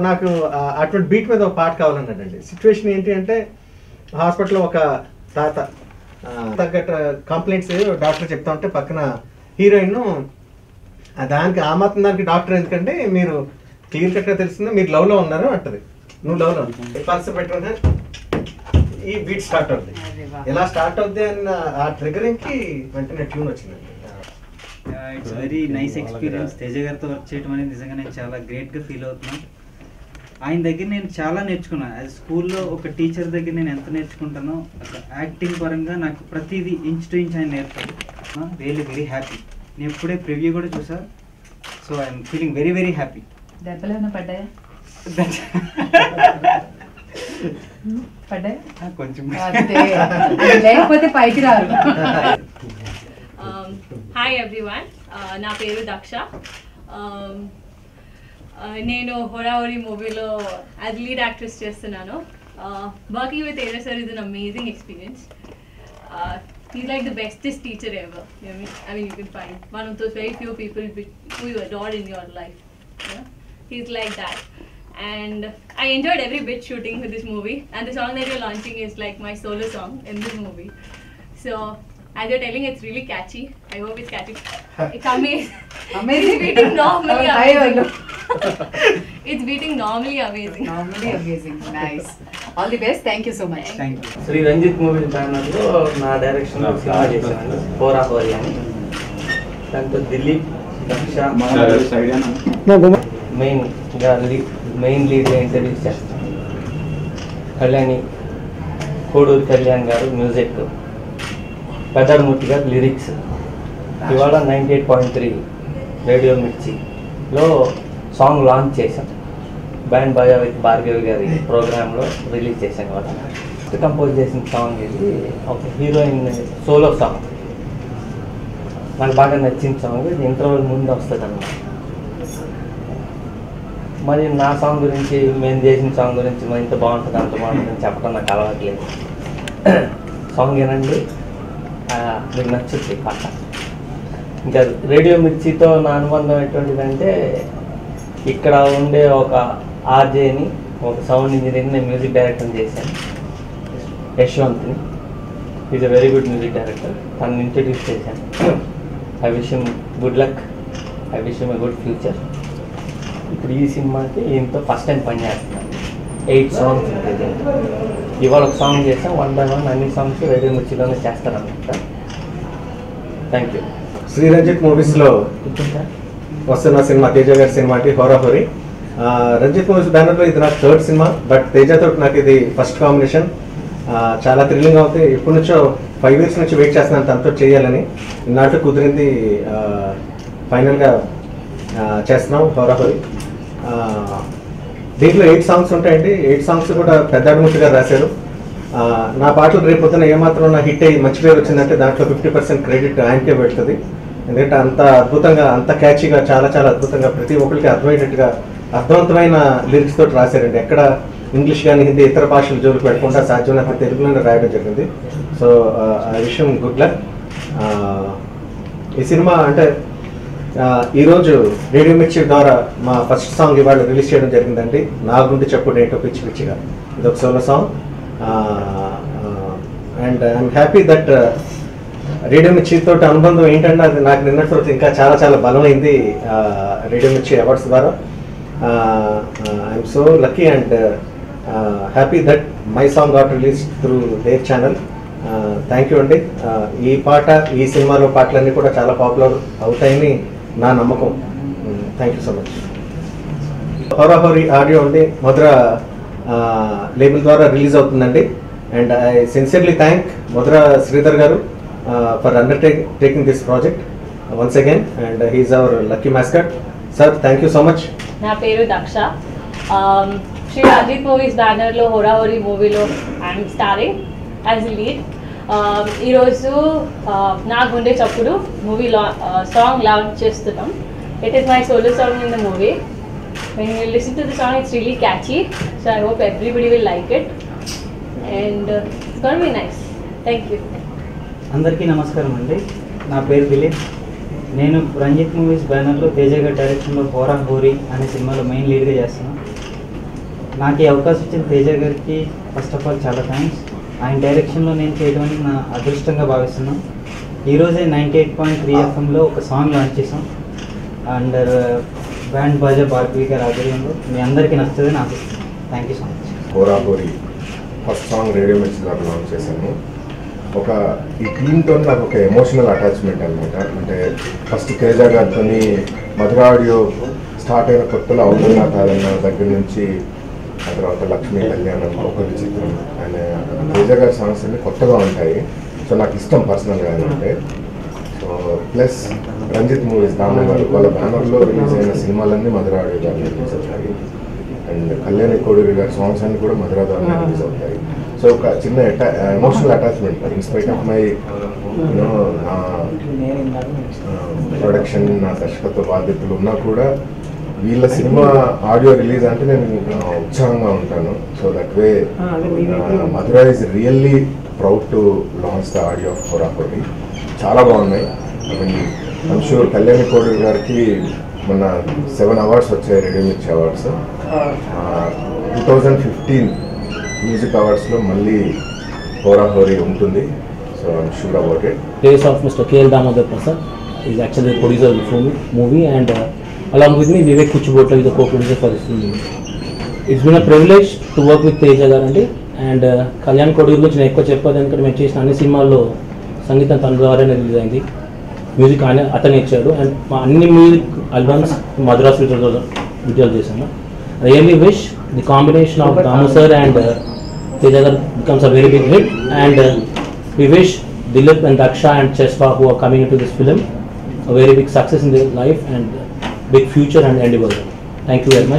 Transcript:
నాకు అటువంటి బీట్ మీద ఒక పాట కావాలన్నాడండి. సిచ్యువేషన్ ఏంటి అంటే హాస్పిటల్లో ఒక తాత తగ్గట్టు కంప్లైంట్స్ డాక్టర్ చెప్తా ఉంటే పక్కన హీరోయిన్ దానికి ఆ మాత్రం దానికి డాక్టర్ ఎందుకంటే మీరు క్లియర్ కట్గా తెలిసిందో మీరు లవ్లో ఉన్నారు అంటది. నువ్వు లవ్లో పర్స్ పెట్టుకున్నా ఈ బీట్ స్టార్ట్ అవుతుంది. ఎలా స్టార్ట్ అవుద్ది అన్న ఆ ట్రిగరింగ్కి వెంటనే ట్యూన్ వచ్చిందండి. It's very nice experience. Teja గారితో వర్క్ చేయడం అనేది నిజంగా నేను చాలా గ్రేట్గా ఫీల్ అవుతున్నాను. ఆయన దగ్గర నేను చాలా నేర్చుకున్నాను. యాజ్ స్కూల్లో ఒక టీచర్ దగ్గర నేను ఎంత నేర్చుకుంటానో యాక్టింగ్ పరంగా నాకు ప్రతిదీ ఇంచ్ టు ఇంచ్ ఆయన నేర్పారు. Really very happy. నేను ఇప్పుడే ప్రివ్యూ కూడా చూసా. So I'm feeling very very happy. దెబ్బలు ఏమైనా పడ్డాయా? పడ్డాయా? కొంచెం లేకపోతే పైకి రారు. హాయ్ ఎవ్రీవన్, నా పేరు దక్ష. నేను హోరాహోరీ మూవీలో యాజ్ లీడ్ యాక్ట్రెస్ చేస్తున్నాను. Working with Teja sir is an amazing experience. He's like the bestest teacher ever. I mean, you can find one of those very few people who you adore in your life. Yeah? He's like that. And I enjoyed every bit shooting with this movie. And the song that you're launching is like my solo song in this movie. So, as you're telling, it's really catchy. I hope it's catchy. It's amazing. Amazing. It's beating normally amazing. It's beating normally amazing. Normally amazing. Nice. All the best. Thank you so much. Thank you. Sri Ranjith movie బ్యానర్లో నా డైరెక్షన్లో సినిమా చేశాను హోరాహోరీ అని. దాంతో Dileep, Daksha main లీడ్గా introduce చేస్తాను. కళ్యాణి, కోడూరు కళ్యాణ్ గారు మ్యూజిక్, పెద్దమూర్తి గారు లిరిక్స్. ఇవాళ 98.3 రేడియో మిర్చిలో సాంగ్ లాంచ్ చేశాం. బ్యాండ్ బాజా విత్ భార్గవి గారి ప్రోగ్రాంలో రిలీజ్ చేశాను. వాళ్ళ కంపోజ్ చేసిన సాంగ్ ఇది ఒక హీరోయిన్ సోలో సాంగ్. నాకు బాగా నచ్చిన సాంగ్. ఇది ఇంటర్వెల్ ముందు వస్తుంది అన్నమాట. మరి నా సాంగ్ గురించి, మేము చేసిన సాంగ్ గురించి మరి ఇంత బాగుంటుంది అంత బాగుంటుందని చెప్పడం నాకు అలవాట్లేదు. సాంగ్ ఏనండి, మీకు నచ్చుద్ది పాట. ఇంకా రేడియో మిర్చితో నా అనుబంధం ఎటువంటిదంటే, ఇక్కడ ఉండే ఒక ఆర్జేని, ఒక సౌండ్ ఇంజనీర్ని నేను మ్యూజిక్ డైరెక్టర్ చేశాను, యశ్వంత్ని. Is a very good music director. తనని ఇంట్రడ్యూస్ చేశాను. I wish him good luck, I wish him a good future. ఇప్పుడు ఈ సినిమాకి ఈయనతో ఫస్ట్ టైం పనిచేస్తున్నాను. 8 సాంగ్స్ ఉంటుంది. ఇవాళ ఒక సాంగ్ చేసాం. 1 by 1 అన్ని సాంగ్స్ రేడియో మిర్చిలోనే చేస్తారన్నమాట. Thank you. శ్రీ రంజిత్ మూవీస్లో వస్తున్న సినిమా తేజ గారి సినిమాకి హోరాహోరీ. రంజిత్ మూవీస్ బ్యానర్లో ఇది నాకు 3rd సినిమా. బట్ తేజతో నాకు ఇది ఫస్ట్ కాంబినేషన్. చాలా థ్రిల్లింగ్ అవుతుంది. ఇప్పటి నుంచో 5 years నుంచి వెయిట్ చేస్తున్నాను తనతో చేయాలని. నాటు కుదిరింది. ఫైనల్గా చేస్తున్నాం హోరాహోరీ. దీంట్లో 8 సాంగ్స్ ఉంటాయండి. 8 సాంగ్స్ కూడా పెద్దమూర్తి గారు రాశారు. నా పాటలు రేపు పొద్దున ఏమాత్రం నా హిట్ అయ్యి మంచి పేరు వచ్చిందంటే దాంట్లో 50% క్రెడిట్ ఆయనకే పెడుతుంది. ఎందుకంటే అంత అద్భుతంగా, అంత క్యాచీగా, చాలా చాలా అద్భుతంగా ప్రతి ఒక్కరికి అర్థమయ్యేటట్టుగా అర్థవంతమైన లిరిక్స్ తోటి రాశారండి. ఎక్కడ ఇంగ్లీష్ కానీ హిందీ ఇతర భాషలు జోలికి పెట్టకుండా సాధ్యమైనంత తెలుగులోనే రాయడం జరిగింది. సో ఆ విషయం గుడ్ లక్. ఈ సినిమా అంటే ఈరోజు రేడియో మిర్చి ద్వారా మా ఫస్ట్ సాంగ్ ఇవాళ రిలీజ్ చేయడం జరిగిందండి. నా గుండె చెప్పుడు ఏంటో పిచ్చి పిచ్చిగా. ఇది ఒక solo song. And I'm happy that radio మిర్చితో అనుబంధం ఏంటంటే అది నాకు నిన్నటి రోజు ఇంకా చాలా చాలా బలమైంది రేడియో మిర్చి అవార్డ్స్ ద్వారా. I'm so lucky and happy that my song got release through their channel. Thank you అండి. ఈ పాట, ఈ సినిమాలో పాటలన్నీ కూడా చాలా పాపులర్ అవుతాయని నా నమ్మకం. Thank you so much. Horahori audio అండి మధుర లేబుల్ ద్వారా రిలీజ్ అవుతుందండి. And I sincerely thank Madhura Sridhar గారు for undertaking this project once again. And he's our lucky mascot. Sir thank you so much. నా పేరు దక్ష. శ్రీ రంజిత్ మూవీస్ బ్యానర్లో హోరాహోరీ మూవీలో I'm starring as a lead. ఈరోజు నా గుండె చప్పుడు మూవీ సాంగ్ లాంచ్ చేస్తున్నాం. It is my solo song in the movie. When you listen to the song, it's really catchy. So I hope everybody will like it. And it's going to be nice. Thank you. అందరికీ నమస్కారం అండి. నా పేరు దిలీప్. నేను Ranjith movies బ్యానర్లో తేజ గారి డైరెక్షన్లో హోరాహోరీ అనే సినిమాలో మెయిన్ లీడ్గా చేస్తున్నాను. నాకు ఈ అవకాశం ఇచ్చిన తేజ గారికి ఫస్ట్ ఆఫ్ ఆల్ చాలా థ్యాంక్స్. ఆయన డైరెక్షన్లో నేను చేయడం అనేది నా అదృష్టంగా భావిస్తున్నాను. ఈరోజే 98.3 FMలో ఒక సాంగ్ లాంచ్ చేసాం అండర్ బ్యాండ్ బాజా భార్గవి గారి ఆధ్వర్యంలో. మీ అందరికీ నచ్చుతుందని ఆశిస్తున్నాను. Thank you so much. Horahori first song radio Mirchi ద్వారా లాంచ్ చేశాను. ఈ టీంతో నాకు ఒక ఎమోషనల్ అటాచ్మెంట్ అనమాట. అంటే ఫస్ట్ తేజ గారితో మధుర ఆడియో స్టార్ట్ అయిన కొత్తలో అవుతున్నా కాదన్న దగ్గర నుంచి ఆ తర్వాత లక్ష్మీ కళ్యాణం, ఒక విచిత్రం అనే తేజ గారి సాంగ్స్ అన్ని కొత్తగా ఉంటాయి. సో నాకు ఇష్టం పర్సనల్గా అంటే. So plus Ranjith movies Damoh గారు వాళ్ళ బ్యానర్లో రిలీజ్ అయిన సినిమాలన్నీ మధుర ఆడియో ద్వారా రిలీజ్ అవుతాయి. అండ్ కళ్యాణి కోడూరి గారి సాంగ్స్ అన్ని కూడా మధుర ద్వారా రిలీజ్ అవుతాయి. సో ఒక చిన్న emotional attachment in spite of my you know నా ప్రొడక్షన్, నా దర్శకత్వ బాధ్యతలు ఉన్నా కూడా వీళ్ళ సినిమా ఆడియో రిలీజ్ అంటే నేను ఉత్సాహంగా ఉంటాను. So that way Madhura is really proud to launch the audio of Horahori. చాలా బాగున్నాయి. I mean I'm sure Kalyani Koduri గారికి మొన్న 7 అవార్డ్స్ వచ్చాయి, రేడియో మిర్చి అవార్డ్స్. 2015 మ్యూజిక్ అవార్డ్స్లో మళ్ళీ హోరాహోరీ ఉంటుంది. So I'm sure about it. Case of Mr. K.L. Damodar Prasad is actually the producer of the movie, and along with me Vivek Kuchibotla is the co-producer for this film. It's been a privilege to work with Teja Garandi and Kalyan Koduri గురించి నేను ఎక్కువ చెప్పాలి ఎందుకంటే మేము చేసిన అన్ని సినిమాల్లో సంగీతం తన ద్వారానే రిలీజ్ అయింది. మ్యూజిక్ అతనే ఇచ్చాడు అండ్ మా అన్ని మ్యూజిక్ ఆల్బమ్స్ మద్రాస్ విడుదల చేశాను. I really wish the combination of Damu sir and Teja Gar becomes a very big hit, and we wish Dilip and Daksha and Chespa who are coming into this film a very big success in their life and big future and endeavor. Thank you very much.